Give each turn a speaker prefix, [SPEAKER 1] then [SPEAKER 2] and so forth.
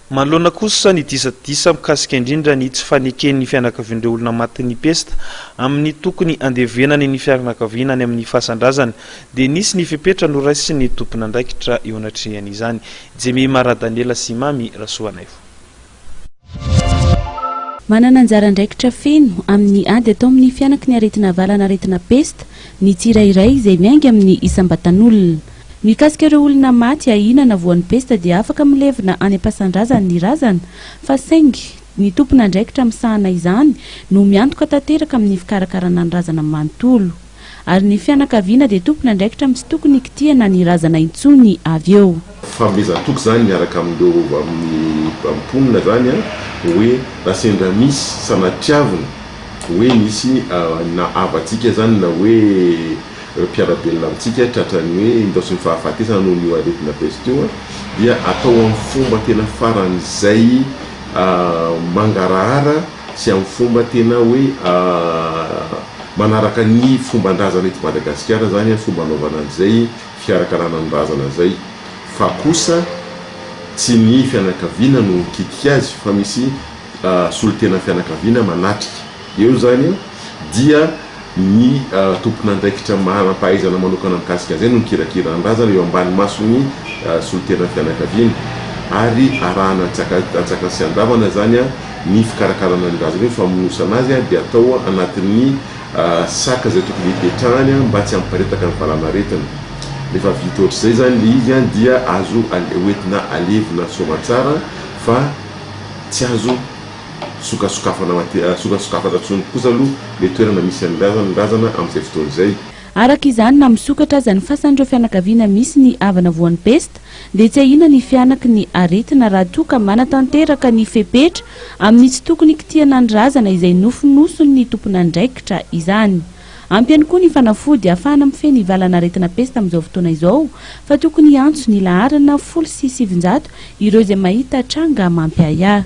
[SPEAKER 1] Manoloana kosa ny disadisa mikasika indrindra ny tsy faneken'ny fianakavian'ireo olona matin'ny pesta amin'ny tokony handevenana ny fianakaviana any amin'ny fasan-drazany dia nisy ny fepetra noraisin'ny tompon'andraikitra eo anatrehany Jemy Maradaniela sy Mamy Rasoanaivo.
[SPEAKER 2] Manana anjara andraikitra feno amin'ny ady atao amin'ny fianakaviana aretina valana aretina pesta ny tsirairay izay miainga amin'ny isam-batan'olona. Mikasika ireo olona maty ahinana voan'ny pesta dia afaka milevina any am-pasan-drazany ny razana fa saingy ny tompon'andraikitra misahana izany no miantoka tanteraka amin'ny fikarakarana ny razana manontolo ary ny fianakaviana dia tompon'andraikitra tsy tokony kitihana ny razana intsony avy eo.
[SPEAKER 3] Famezan-toko zany miaraka amin'ireo amin'ny mponina zany hoe rasendra misy sanatriavina hoe nisy na avatsika zany na hoe mpiarabelona amintsika tratrany hoe indosy fahafatesana noho ny aretina pesta io dia atao amin'ny fomba tena faran'izay mangarahara sy amin'ny fomba tena hoe manaraka ny fomban-drazana eto Madagasikara zany fomba anaovana an'izay fikarakarana ny razana zay fa kosa tsy ny fianakaviana no mikitiky azy fa misy solotena fianakaviana manatrika eo zany dia ny tompon'andraikitra manam-pahaizana manokana mikasika an'izay no mikirakira ny razana eo ambany masony solotena fianakaviana ary arahana atsaka sy andavana zany ny fikarakarana ny razana io famonosana azy dia atao anatin'ny saka zay tokony hipetrahany mba tsy hamparetaka ny valanaretina. Rehefa vita ohatr'izay zany le izy dia azo hoentina alevina soamatsara fa tsy azo sokasokafana tsony kosa aloha le toerana misy ny razana amin'izay fotoana izay.
[SPEAKER 2] Araka izany na misokatra aza ny fasan'ireo fianakaviana misy ny avana voan'ny pesta dia tsy ahina ny fianaky ny aretina raha toa ka manatanteraka ny fepetra amin'ny tsy tokony kitihana ny razana izay nofonosony ny tompon'andraikitra izany. Ampy ihany koa ny fanafody ahafahana mifehy ny valana aretina pesta amin'izao fotoana izao fa tokony antso ny laharana 0700 ireo izay mahita tranga mampihaya.